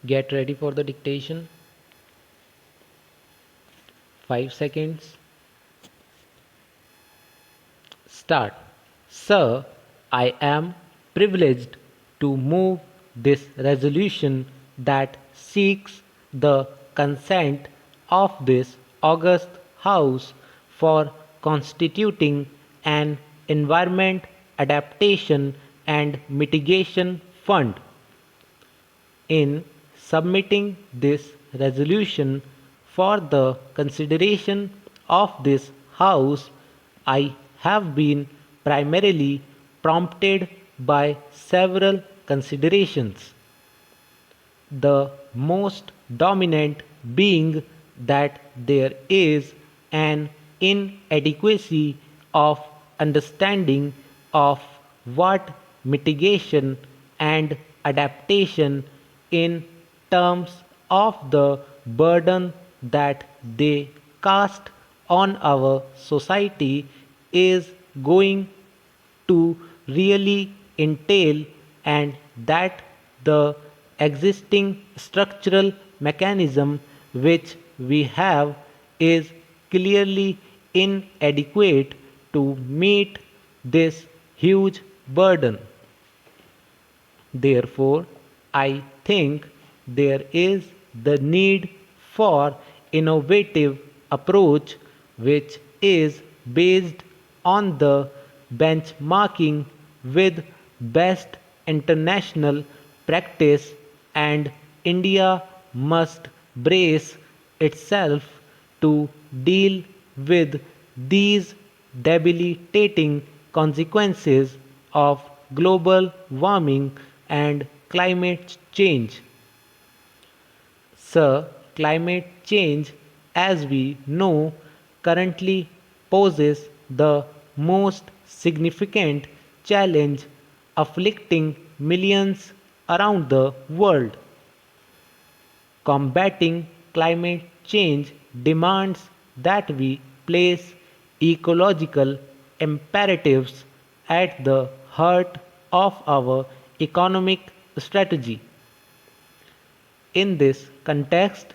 Get ready for the dictation. 5 seconds. Start. Sir, I am privileged to move this resolution that seeks the consent of this august House for constituting an Environment Adaptation and Mitigation Fund. In submitting this resolution for the consideration of this House, I have been primarily prompted by several considerations. The most dominant being that there is an inadequacy of understanding of what mitigation and adaptation in terms of the burden that they cast on our society is going to really entail, and that the existing structural mechanism which we have is clearly inadequate to meet this huge burden. Therefore, I think there is the need for innovative approach which is based on the benchmarking with best international practice, and India must brace itself to deal with these debilitating consequences of global warming and climate change. Sir, climate change, as we know, currently poses the most significant challenge afflicting millions around the world. Combating climate change demands that we place ecological imperatives at the heart of our economic strategy. In this context,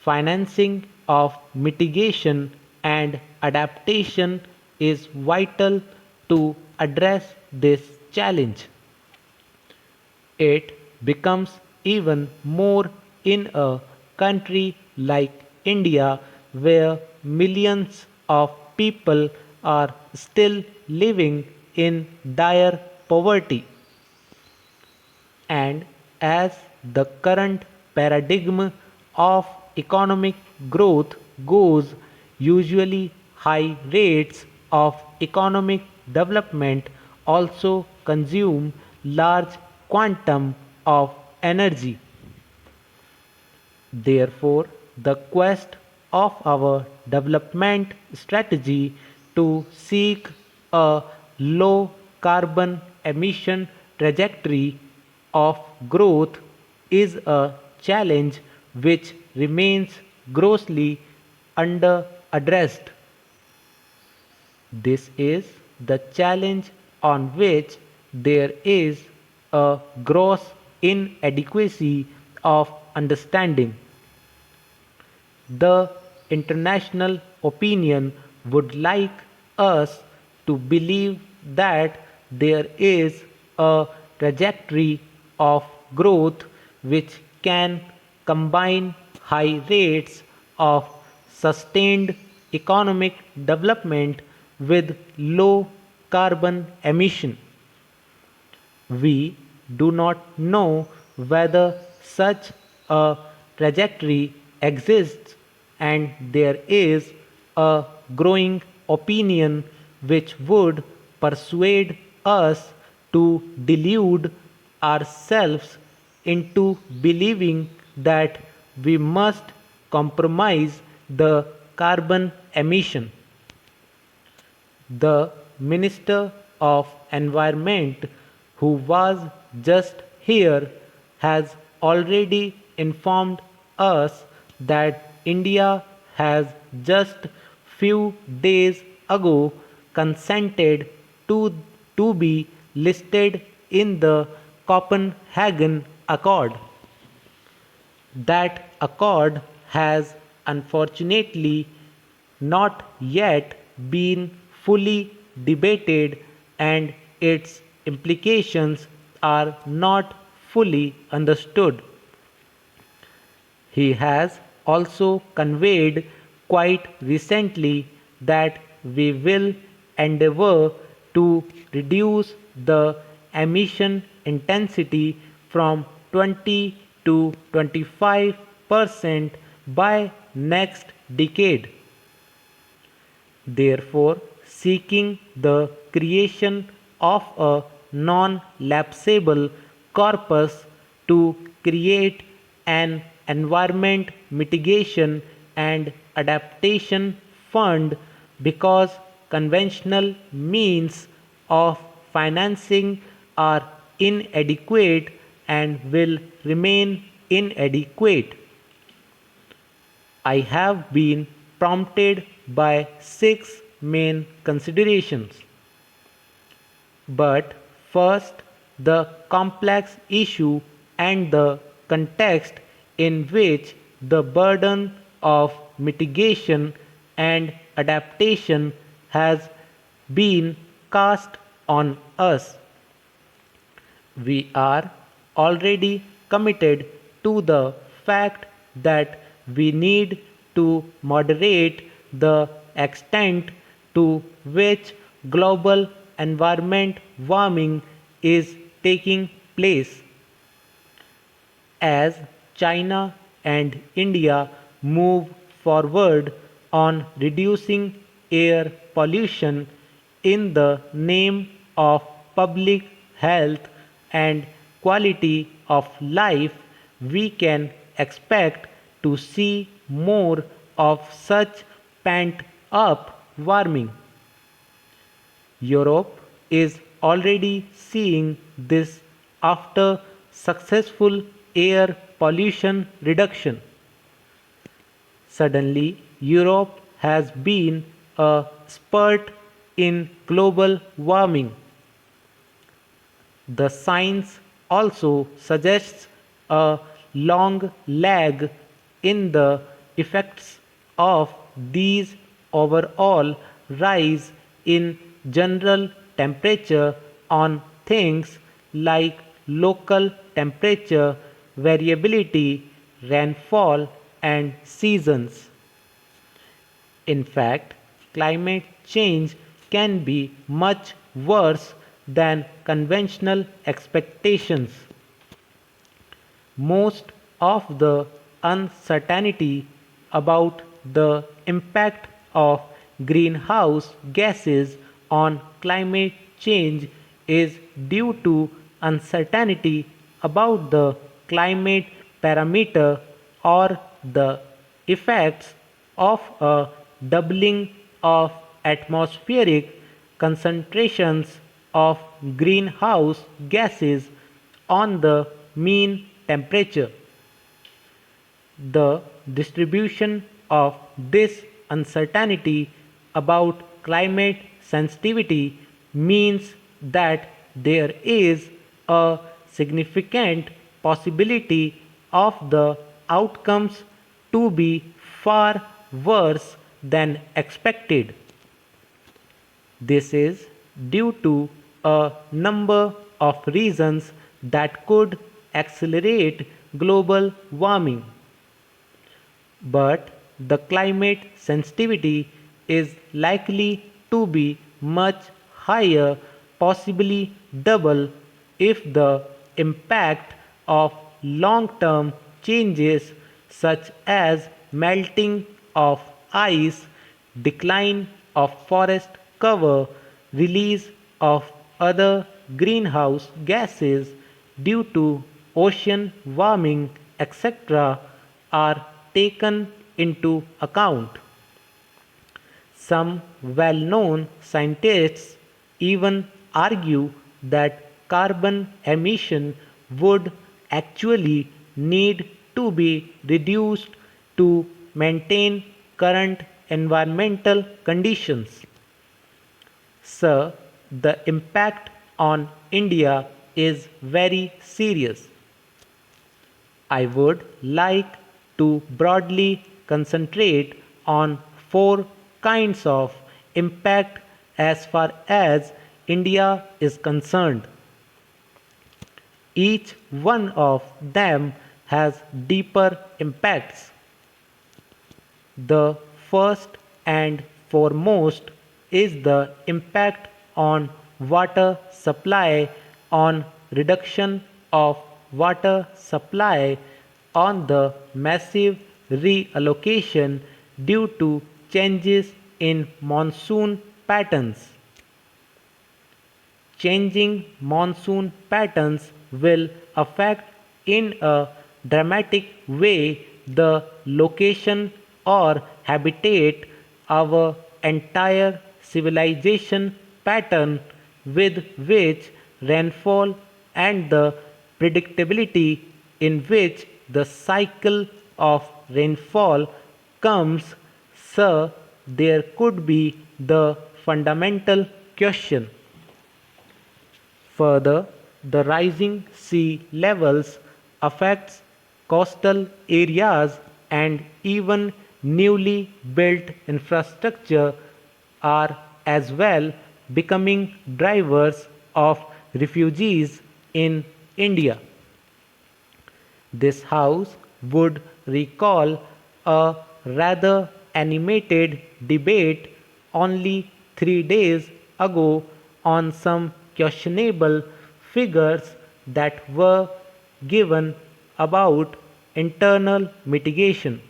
financing of mitigation and adaptation is vital to address this challenge. It becomes even more in a country like India, where millions of people are still living in dire poverty. And as the current paradigm of economic growth goes, usually high rates of economic development also consume large quantum of energy. Therefore, the quest of our development strategy to seek a low carbon emission trajectory of growth is a challenge which remains grossly under addressed. This is the challenge on which there is a gross inadequacy of understanding. The international opinion would like us to believe that there is a trajectory of growth which can combine high rates of sustained economic development with low carbon emission. We do not know whether such a trajectory exists, and there is a growing opinion which would persuade us to delude ourselves into believing that we must compromise the carbon emission. The Minister of Environment, who was just here, has already informed us that India has just few days ago consented to be listed in the Copenhagen Accord. That accord has unfortunately not yet been fully debated and its implications are not fully understood. He has also conveyed quite recently that we will endeavor to reduce the emission intensity from 20 to 25% by next decade, therefore seeking the creation of a non-lapsable corpus to create an environment mitigation and adaptation fund, because conventional means of financing are inadequate and will remain inadequate. I have been prompted by six main considerations. But first, the complex issue and the context in which the burden of mitigation and adaptation has been cast on us. We are already committed to the fact that we need to moderate the extent to which global environment warming is taking place. As China and India move forward on reducing air pollution in the name of public health and quality of life, we can expect to see more of such pent up warming. Europe is already seeing this after successful air pollution reduction. Suddenly, Europe has been a spurt in global warming. The science also suggests a long lag in the effects of these overall rise in general temperature on things like local temperature variability, rainfall, and seasons. In fact, climate change can be much worse than conventional expectations. Most of the uncertainty about the impact of greenhouse gases on climate change is due to uncertainty about the climate parameter or the effects of a doubling of atmospheric concentrations of greenhouse gases on the mean temperature. The distribution of this uncertainty about climate sensitivity means that there is a significant possibility of the outcomes to be far worse than expected. This is due to a number of reasons that could accelerate global warming. But the climate sensitivity is likely to be much higher, possibly double, if the impact of long-term changes such as melting of ice, decline of forest cover, release of other greenhouse gases due to ocean warming, etc., are taken into account. Some well-known scientists even argue that carbon emission would actually need to be reduced to maintain current environmental conditions. Sir, the impact on India is very serious. I would like to broadly concentrate on four kinds of impact as far as India is concerned. Each one of them has deeper impacts. The first and foremost is the impact on water supply, on reduction of water supply, on the massive reallocation due to changes in monsoon patterns. Changing monsoon patterns will affect in a dramatic way the location or habitat our entire civilization pattern with which rainfall and the predictability in which the cycle of rainfall comes. So there could be the fundamental question. Further, the rising sea levels affects coastal areas and even newly built infrastructure are as well becoming drivers of refugees in India. This house would recall a rather animated debate only 3 days ago on some questionable figures that were given about internal mitigation.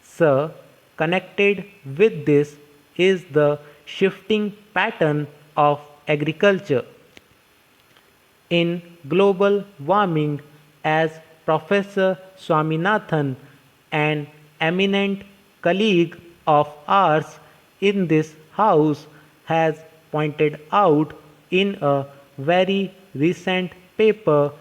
So, connected with this is the shifting pattern of agriculture. In global warming, as Professor Swaminathan, an eminent colleague of ours in this house, has pointed out in a very recent paper,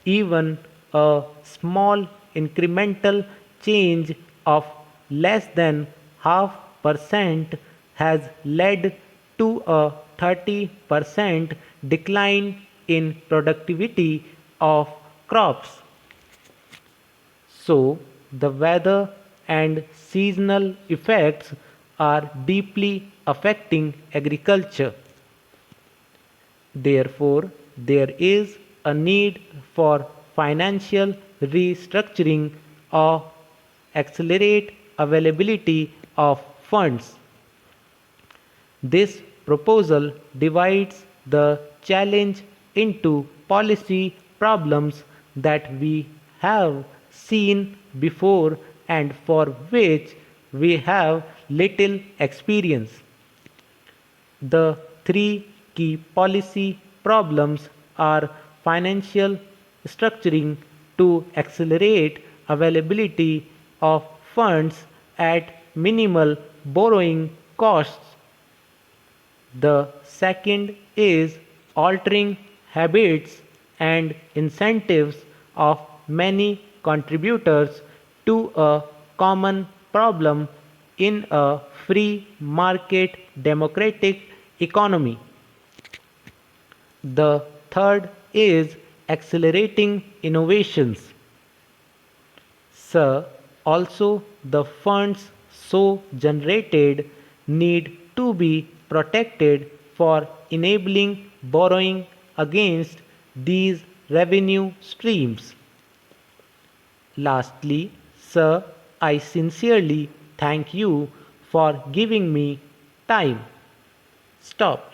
even a small incremental change of less than half percent has led to a 30% decline in productivity of crops. So, the weather and seasonal effects are deeply affecting agriculture. Therefore, there is a need for financial restructuring or accelerate availability of funds. This proposal divides the challenge into policy problems that we have seen before and for which we have little experience. The three key policy problems are financial structuring to accelerate availability of funds at minimal borrowing costs. The second is altering habits and incentives of many contributors to a common problem in a free market democratic economy. The third is accelerating innovations. So, also the funds so generated need to be protected for enabling borrowing against these revenue streams. Lastly, sir, I sincerely thank you for giving me time. Stop.